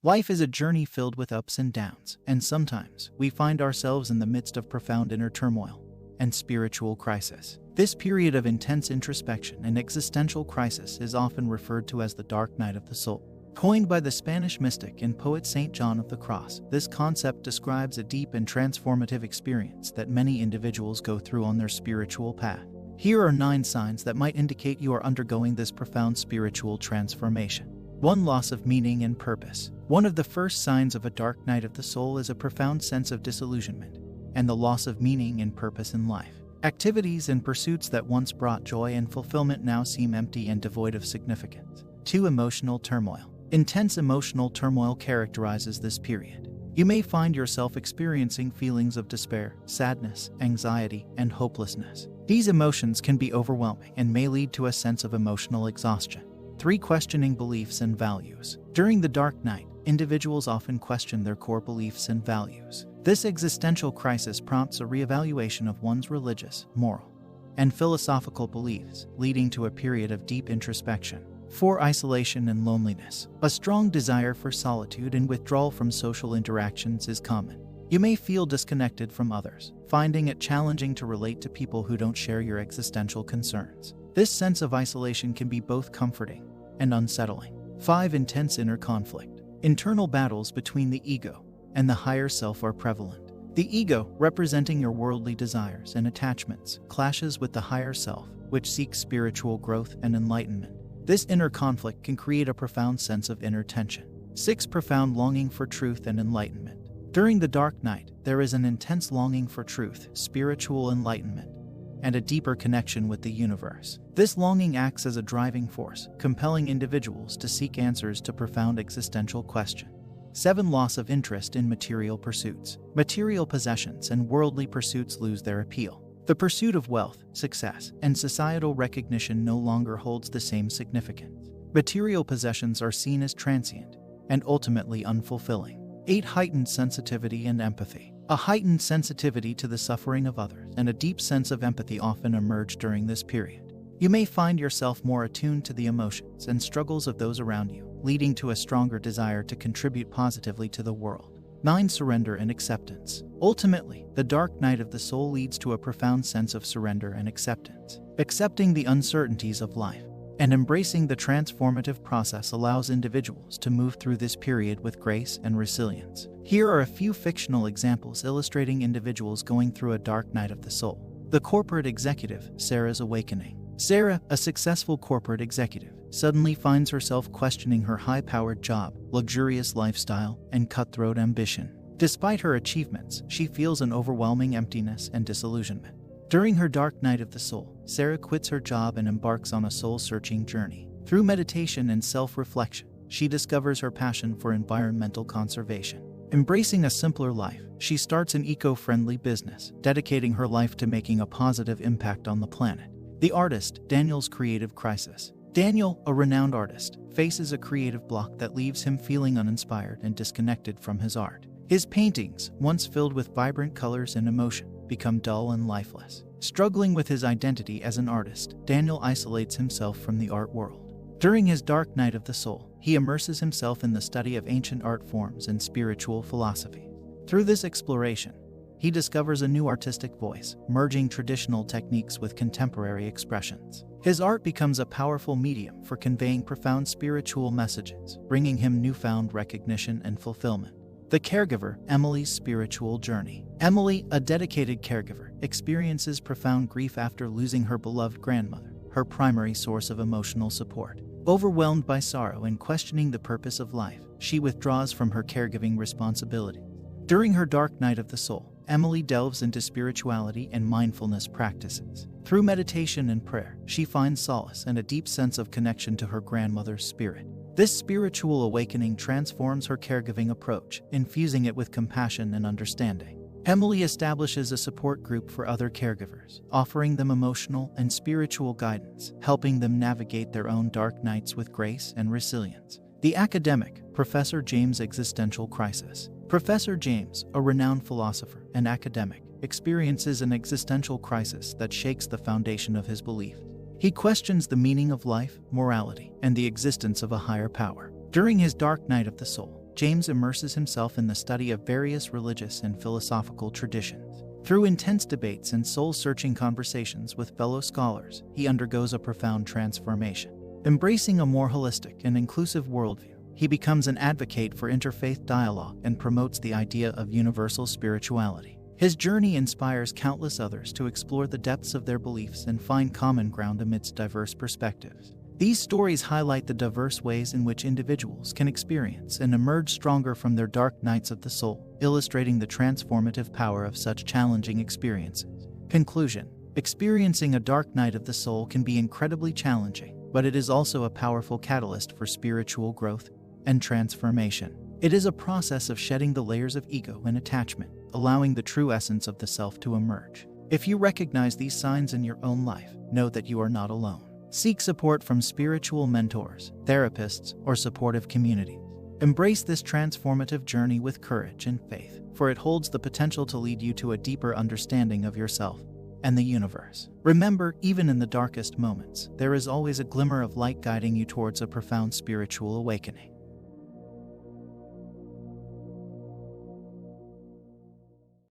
Life is a journey filled with ups and downs, and sometimes we find ourselves in the midst of profound inner turmoil and spiritual crisis. This period of intense introspection and existential crisis is often referred to as the dark night of the soul. Coined by the Spanish mystic and poet Saint John of the Cross, this concept describes a deep and transformative experience that many individuals go through on their spiritual path. Here are 9 signs that might indicate you are undergoing this profound spiritual transformation. 1. Loss of meaning and purpose. One of the first signs of a dark night of the soul is a profound sense of disillusionment and the loss of meaning and purpose in life. Activities and pursuits that once brought joy and fulfillment now seem empty and devoid of significance. 2. Emotional turmoil. Intense emotional turmoil characterizes this period. You may find yourself experiencing feelings of despair, sadness, anxiety, and hopelessness. These emotions can be overwhelming and may lead to a sense of emotional exhaustion. 3. Questioning beliefs and values. During the dark night, individuals often question their core beliefs and values. This existential crisis prompts a reevaluation of one's religious, moral, and philosophical beliefs, leading to a period of deep introspection. 4. Isolation and loneliness. A strong desire for solitude and withdrawal from social interactions is common. You may feel disconnected from others, finding it challenging to relate to people who don't share your existential concerns. This sense of isolation can be both comforting and unsettling. 5. Intense inner conflict. Internal battles between the ego and the higher self are prevalent. The ego, representing your worldly desires and attachments, clashes with the higher self, which seeks spiritual growth and enlightenment. This inner conflict can create a profound sense of inner tension. 6. Profound longing for truth and enlightenment. During the dark night, there is an intense longing for truth, spiritual enlightenment, and a deeper connection with the universe. This longing acts as a driving force, compelling individuals to seek answers to profound existential questions. 7. Loss of interest in material pursuits. Material possessions and worldly pursuits lose their appeal. The pursuit of wealth, success, and societal recognition no longer holds the same significance. Material possessions are seen as transient and ultimately unfulfilling. 8. Heightened sensitivity and empathy. A heightened sensitivity to the suffering of others and a deep sense of empathy often emerge during this period. You may find yourself more attuned to the emotions and struggles of those around you, leading to a stronger desire to contribute positively to the world. 9. Surrender and acceptance. Ultimately, the dark night of the soul leads to a profound sense of surrender and acceptance. Accepting the uncertainties of life and embracing the transformative process allows individuals to move through this period with grace and resilience. Here are a few fictional examples illustrating individuals going through a dark night of the soul. The corporate executive, Sarah's awakening. Sarah, a successful corporate executive, suddenly finds herself questioning her high-powered job, luxurious lifestyle, and cutthroat ambition. Despite her achievements, she feels an overwhelming emptiness and disillusionment. During her dark night of the soul, Sarah quits her job and embarks on a soul-searching journey. Through meditation and self-reflection, she discovers her passion for environmental conservation. Embracing a simpler life, she starts an eco-friendly business, dedicating her life to making a positive impact on the planet. The artist, Daniel's creative crisis. Daniel, a renowned artist, faces a creative block that leaves him feeling uninspired and disconnected from his art. His paintings, once filled with vibrant colors and emotion, become dull and lifeless. Struggling with his identity as an artist, Daniel isolates himself from the art world. During his dark night of the soul, he immerses himself in the study of ancient art forms and spiritual philosophy. Through this exploration, he discovers a new artistic voice, merging traditional techniques with contemporary expressions. His art becomes a powerful medium for conveying profound spiritual messages, bringing him newfound recognition and fulfillment. The caregiver, Emily's spiritual journey. Emily, a dedicated caregiver, experiences profound grief after losing her beloved grandmother, her primary source of emotional support. Overwhelmed by sorrow and questioning the purpose of life, she withdraws from her caregiving responsibility. During her dark night of the soul, Emily delves into spirituality and mindfulness practices. Through meditation and prayer, she finds solace and a deep sense of connection to her grandmother's spirit. This spiritual awakening transforms her caregiving approach, infusing it with compassion and understanding. Emily establishes a support group for other caregivers, offering them emotional and spiritual guidance, helping them navigate their own dark nights with grace and resilience. The academic, Professor James' existential crisis. Professor James, a renowned philosopher and academic, experiences an existential crisis that shakes the foundation of his belief. He questions the meaning of life, morality, and the existence of a higher power. During his dark night of the soul, James immerses himself in the study of various religious and philosophical traditions. Through intense debates and soul-searching conversations with fellow scholars, he undergoes a profound transformation. Embracing a more holistic and inclusive worldview, he becomes an advocate for interfaith dialogue and promotes the idea of universal spirituality. His journey inspires countless others to explore the depths of their beliefs and find common ground amidst diverse perspectives. These stories highlight the diverse ways in which individuals can experience and emerge stronger from their dark nights of the soul, illustrating the transformative power of such challenging experiences. Conclusion: experiencing a dark night of the soul can be incredibly challenging, but it is also a powerful catalyst for spiritual growth and transformation. It is a process of shedding the layers of ego and attachment, allowing the true essence of the self to emerge. If you recognize these signs in your own life, know that you are not alone. Seek support from spiritual mentors, therapists, or supportive communities. Embrace this transformative journey with courage and faith, for it holds the potential to lead you to a deeper understanding of yourself and the universe. Remember, even in the darkest moments, there is always a glimmer of light guiding you towards a profound spiritual awakening.